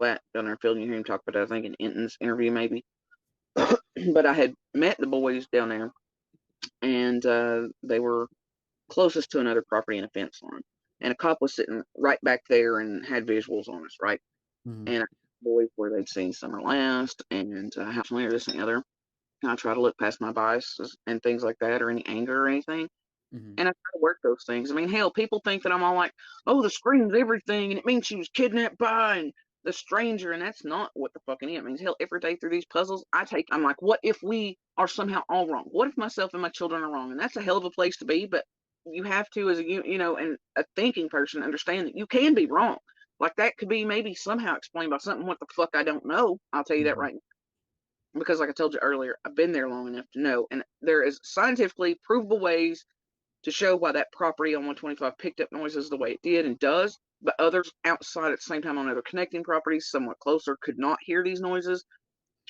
flat down there field. You hear him talk about it, I think, in Enton's interview, maybe. But I had met the boys down there, and they were closest to another property in a fence line. And a cop was sitting right back there and had visuals on us, right? Mm-hmm. And I boys where they'd seen Summer last and how familiar this and the other. And I try to look past my biases and things like that, or any anger or anything. Mm-hmm. And I try to work those things. I mean, hell, people think that I'm all like, oh, the scream's everything, and it means she was kidnapped by and the stranger, and that's not what the fucking is. It means, hell, every day through these puzzles, I'm like, what if we are somehow all wrong? What if myself and my children are wrong? And that's a hell of a place to be, but you have to, as a, and a thinking person, understand that you can be wrong. Like, that could be maybe somehow explained by something, what the fuck, I don't know. I'll tell you that Mm-hmm. right now. Because, like I told you earlier, I've been there long enough to know, and there is scientifically provable ways to show why that property on 125 picked up noises the way it did and does, but others outside at the same time on other connecting properties, somewhat closer, could not hear these noises.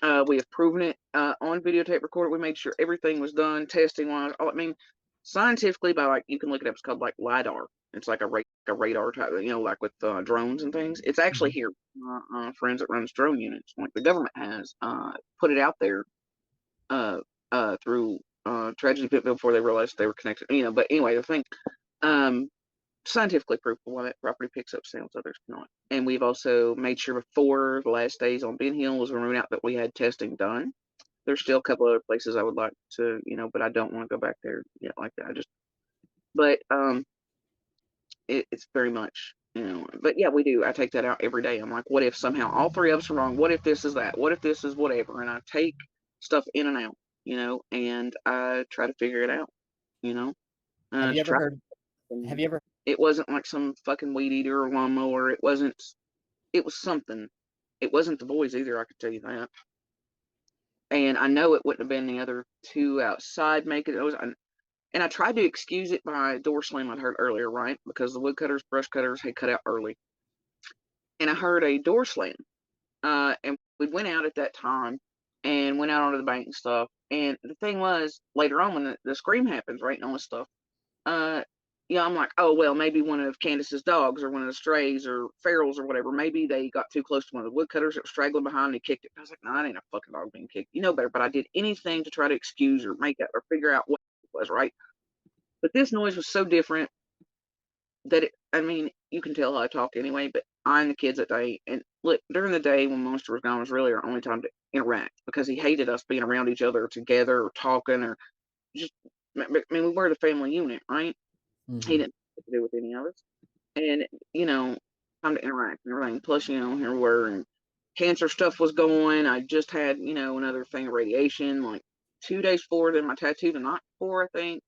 We have proven it on videotape recorder. We made sure everything was done testing wise. I mean, scientifically, by like you can look it up. It's called like lidar. It's like a radar type, like with drones and things. It's actually Mm-hmm. here. Friends that runs drone units, like the government has, put it out there uh, through Tragedy Pitville before they realized they were connected. But anyway, the thing, um, scientifically provable why that property picks up sounds others cannot. And we've also made sure before the last days on Ben Hill was moving out that we had testing done. There's still a couple other places I would like to, but I don't want to go back there yet like that. But it's very much, but yeah, we do. I take that out every day. I'm like, what if somehow all three of us are wrong? What if this is that? What if this is whatever? And I take stuff in and out, and I try to figure it out, you know, Have you to ever try. heard? Have And you ever? it wasn't like some fucking weed eater or lawnmower. It wasn't. It was something. It wasn't the boys either. I could tell you that. And I know it wouldn't have been the other two outside making it. And I tried to excuse it by door slam I'd heard earlier, right? Because the woodcutters, brush cutters had cut out early. And I heard a door slam. And we went out at that time and went out onto the bank and stuff. And the thing was, later on when the scream happens, right, and all this stuff, uh, I'm like, oh, well, maybe one of Candace's dogs or one of the strays or ferals or whatever, maybe they got too close to one of the woodcutters that was straggling behind and he kicked it. I was like, no, it ain't a fucking dog being kicked. You know better. But I did anything to try to excuse or make it or figure out what it was, right? But this noise was so different that I mean, you can tell how I talk anyway, but I and the kids that day, and look, during the day when Monster was gone was really our only time to interact because he hated us being around each other together or talking or just, I mean, we were the family unit, right? He Mm-hmm. didn't know what to do with any of us. And, time to interact and everything. Plus, here we were, and cancer stuff was going. I just had, another thing of radiation like 2 days before, then my tattoo the night before, I think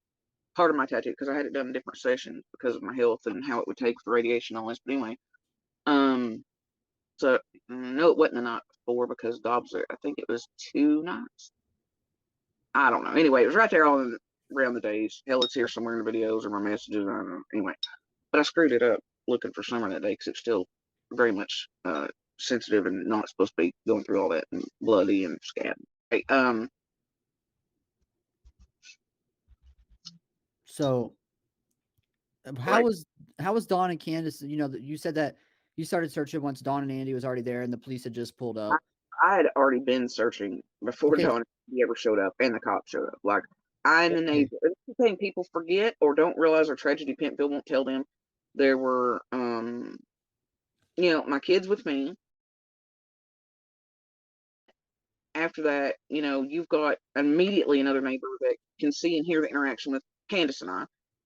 part of my tattoo because I had it done in different sessions because of my health and how it would take with the radiation and all this. But anyway, um, so no, it wasn't the night before because Dobbs. I think it was 2 nights. I don't know. Anyway, it was right there all around the days. Hell, it's here somewhere in the videos or my messages. I don't know. Anyway, but I screwed it up looking for Summer that day because it's still very much sensitive and not supposed to be going through all that and bloody and scab. Hey, So how right. was how was Dawn and Candace? You said that you started searching once Dawn and Andy was already there, and the police had just pulled I, up. I had already been searching before Okay, Dawn ever showed up and the cops showed up. Like I and the okay, neighbor. It's the thing people forget or don't realize or tragedy Penfield won't tell them. There were my kids with me. After that, you've got immediately another neighbor that can see and hear the interaction with Candace and I.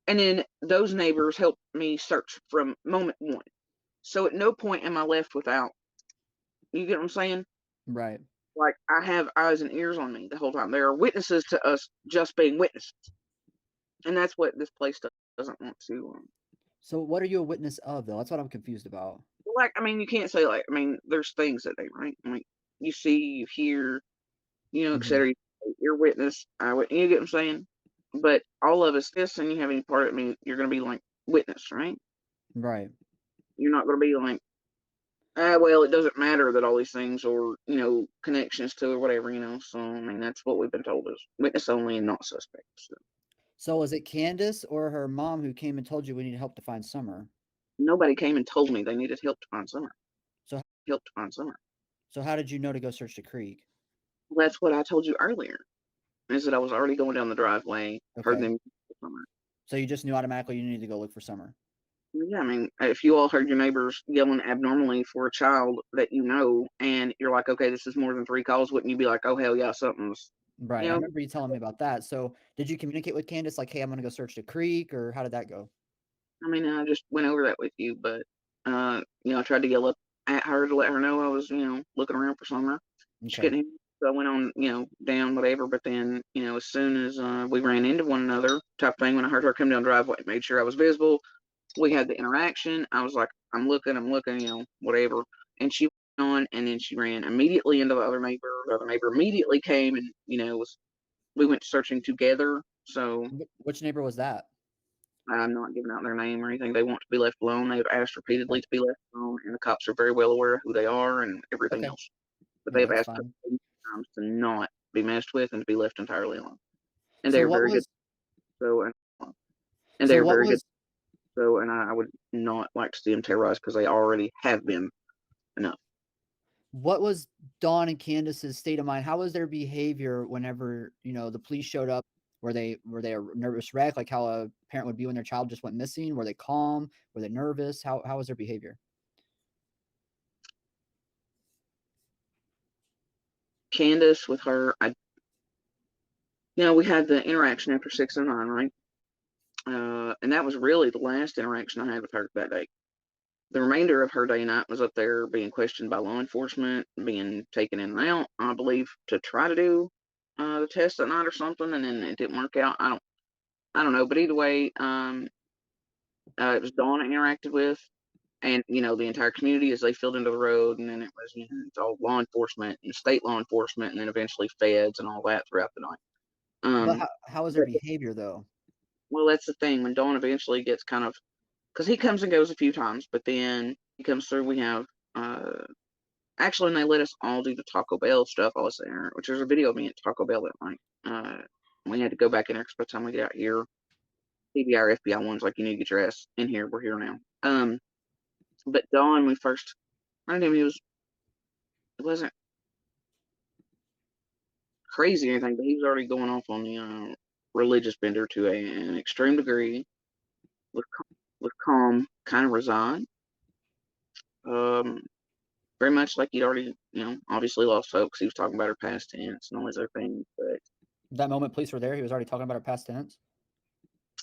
And then those neighbors helped me search from moment one. So at no point am I left without, you get what I'm saying? right. Like I have eyes and ears on me the whole time. There are witnesses to us just being witnesses. And that's what this place doesn't want to. So what are you a witness of, though? That's what I'm confused about. Like, I mean, you can't say, like, I mean, there's things that they, right? I mean, you see, you hear, et Hmm. cetera. You're witness, you get what I'm saying? But all of us, this, and you have any part of me, you're going to be like witness, right? Right. You're not going to be like, well, it doesn't matter that all these things or, connections to or whatever, So, I mean, that's what we've been told is witness only and not suspect. So, So was it Candace or her mom who came and told you we need help to find Summer? nobody came and told me they needed help to find Summer. So helped find Summer. So how did you know to go search the creek? Well, that's what I told you earlier. Is that I was already going down the driveway, heard Okay. them Summer. So you just knew automatically you needed to go look for Summer. Yeah, I mean, if you all heard your neighbors yelling abnormally for a child that you know, and you're like, okay, this is more than 3 calls, wouldn't you be like, oh hell yeah, something's, Right. you I know? remember you telling me about that. So did you communicate with Candace like, hey, I'm gonna go search the creek, or how did that go? I mean, I just went over that with you, but I tried to yell up at her to let her know I was, looking around for Summer. She Okay. couldn't hear me, so I went on, down whatever. But then, as soon as we ran into one another, type thing, when I heard her come down the driveway, made sure I was visible. We had the interaction. I was like, I'm looking, whatever. And she went on, and then she ran immediately into the other neighbor. The other neighbor immediately came, and we went searching together. So Which neighbor was that? I'm not giving out their name or anything. They want to be left alone. They've asked repeatedly Okay. to be left alone, and the cops are very well aware of who they are and everything Okay. else. But No, they've that's asked us fine. many times to not be messed with and to be left entirely alone. And So they're what very good. was So and so they're what very good. was So and I would not like to see them terrorized because they already have been enough. what was Dawn and Candace's state of mind? How was their behavior whenever, the police showed up? Were they a nervous wreck, like how a parent would be when their child just went missing? Were they calm? Were they nervous? How was their behavior? Candace with her, we had the interaction after 6:09, right? And that was really the last interaction I had with her that day. The remainder of her day and night was up there being questioned by law enforcement, being taken in and out, I believe, to try to do the test that night or something, and then it didn't work out. I don't know, but either way, it was Dawn I interacted with, and the entire community as they filled into the road, and then it was it's all law enforcement and state law enforcement, and then eventually feds and all that throughout the night. But Um, how was their but behavior though? well, that's the thing when Dawn eventually gets kind of because he comes and goes a few times, but then he comes through. We have actually, and they let us all do the Taco Bell stuff I was there, which there's a video of me at Taco Bell that night. We had to go back in there because by the time we get out here, PBR, FBI one's like, you need to get your ass in here. We're here now. But Don, we first ran him, it wasn't crazy or anything, but he was already going off on the religious bender to an extreme degree, with with calm, kind of resigned. Um, Very much like he'd already, obviously lost hope 'cause he was talking about her past tense and all these other things. But That moment police were there, he was already talking about our past tense.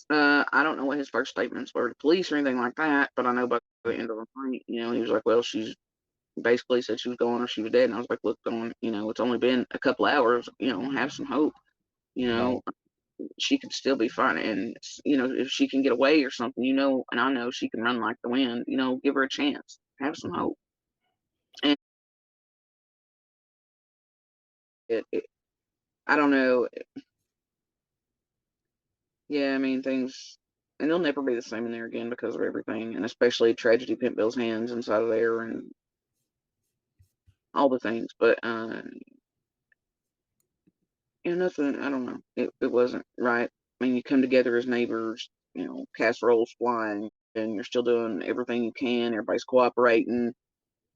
I don't know what his first statements were to police or anything like that, but I know by the end of the night, he was like, well, she's basically said she was gone or she was dead. And I was like, look, Dawn, it's only been a couple hours, have some hope, you know, Right. she could still be fine. And, if she can get away or something, and I know she can run like the wind, give her a chance, have some Mhm. hope. And I don't know. Yeah, I mean, things, and they'll never be the same in there again because of everything, and especially tragedy Pimp Bill's hands inside of there and all the things. But, nothing, I don't know. It wasn't right. I mean, you come together as neighbors, casseroles flying, and you're still doing everything you can. Everybody's cooperating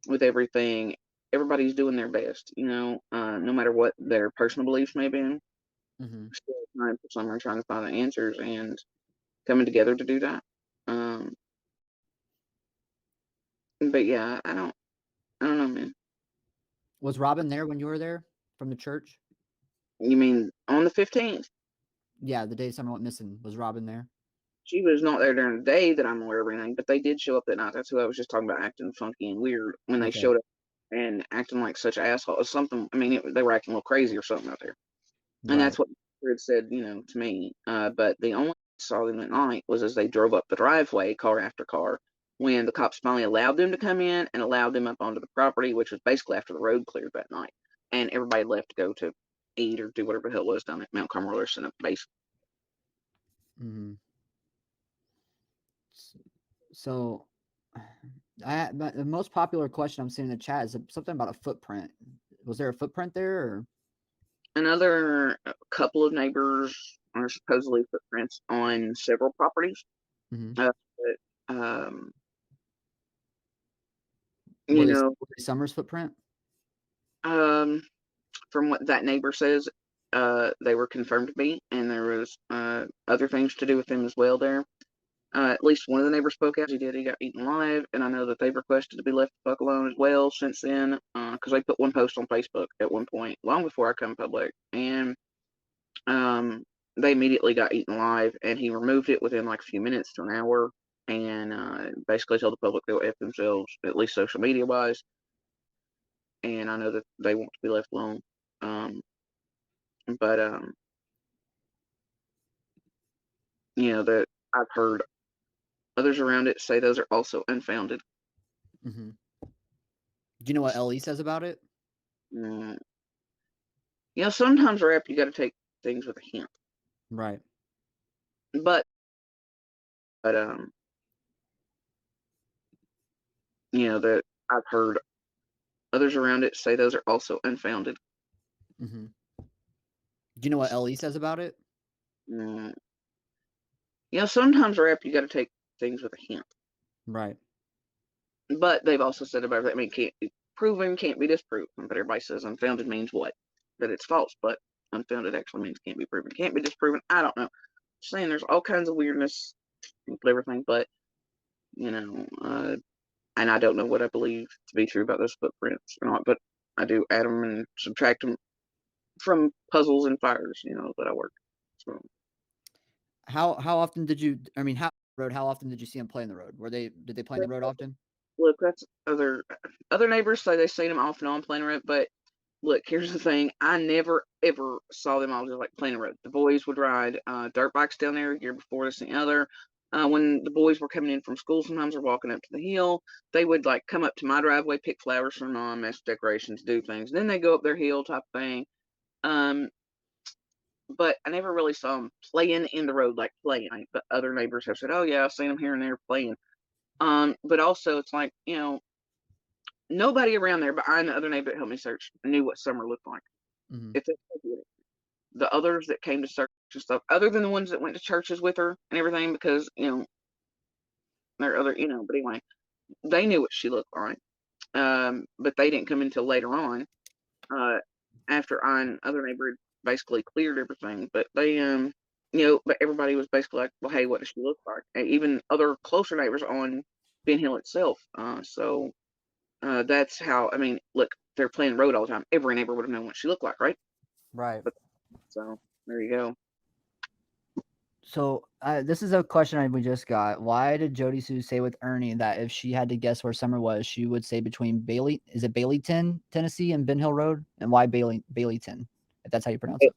with everything. Everybody's doing their best, no matter what their personal beliefs may be. Mhm. Still trying for someone trying to find the answers and coming together to do that. Um, but yeah, I don't know, man. Was Robin there when you were there from the church? You mean on the 15th? Yeah, the day someone went missing. Was Robin there? She was not there during the day that I'm aware of anything, but they did show up that night. That's who I was just talking about acting funky and weird when they Okay. showed up and acting like such assholes. Something, I mean, they were acting a little crazy or something out there. And Right. that's what had said, to me. But the only I saw them at night was as they drove up the driveway, car after car, when the cops finally allowed them to come in and allowed them up onto the property, which was basically after the road cleared that night. And everybody left to go to eat or do whatever the hell it was down at Mount Carmel or at base. Mhm. So, the most popular question I'm seeing in the chat is something about a footprint. Was there a footprint there, or? Another couple of neighbors are supposedly footprints on several properties. Mhm. Uh, but, You know, were they Summer's footprint? um, from what that neighbor says, they were confirmed to be, and there was other things to do with them as well there. At least one of the neighbors spoke out. He did. He got eaten alive, and I know that they've requested to be left the fuck alone as well since then. Because they put one post on Facebook at one point, long before I come public, and they immediately got eaten alive, and he removed it within like a few minutes to an hour, and basically told the public they'll f themselves, at least social media wise. And I know that they want to be left alone. Um, but you know that I've heard others around it say those are also unfounded. Mm-hmm. Do you know what Ellie says about it? Mm. You know, sometimes rap you got to take things with a hint, Right. but you know that I've heard others around it say those are also unfounded. Mm-hmm. Do you know what Ellie says about it? Mm. You know, sometimes rap you got to take things with a hint, Right. but they've also said about it. I mean, can't be proven, can't be disproven. But everybody says unfounded means what? That it's false, but unfounded actually means can't be proven, can't be disproven. I don't know. Saying there's all kinds of weirdness with everything, but you know, and I don't know what I believe to be true about those footprints or not, but I do add them and subtract them from puzzles and fires, you know, that I work. So How often did you? I mean, how often did you see them play in the road? Did they play in the road often? look, that's other neighbors say they've seen them off and on playing around, but look, here's the thing: I never ever saw them all just like playing around. The boys would ride dirt bikes down there year before this and the other. When the boys were coming in from school, sometimes they're walking up to the hill. They would like come up to my driveway, pick flowers for mom, mess decorations, do things. And then they go up their hill type thing. Um, but I never really saw them playing in the road, like playing. But other neighbors have said, "Oh yeah, I've seen them here and there playing." But also it's like, you know, nobody around there, but I and the other neighbor that helped me search knew what summer looked like. Mm-hmm. If the others that came to search and stuff, other than the ones that went to churches with her and everything, because you know there are other, you know. But anyway, they knew what she looked like. But they didn't come until later on, uh, after I and other neighbor had basically cleared everything. But they, you know, but everybody was basically like, well, hey, what does she look like? And even other closer neighbors on Ben Hill itself. So that's how. I mean, look, they're playing road all the time. Every neighbor would have known what she looked like, right? Right. But so there you go. So this is a question we just got. Why did Jody Sue say with Ernie that if she had to guess where Summer was, she would say between Bailey, is it Baileyton, Tennessee, and Ben Hill Road? And why Baileyton, if that's how you pronounce it?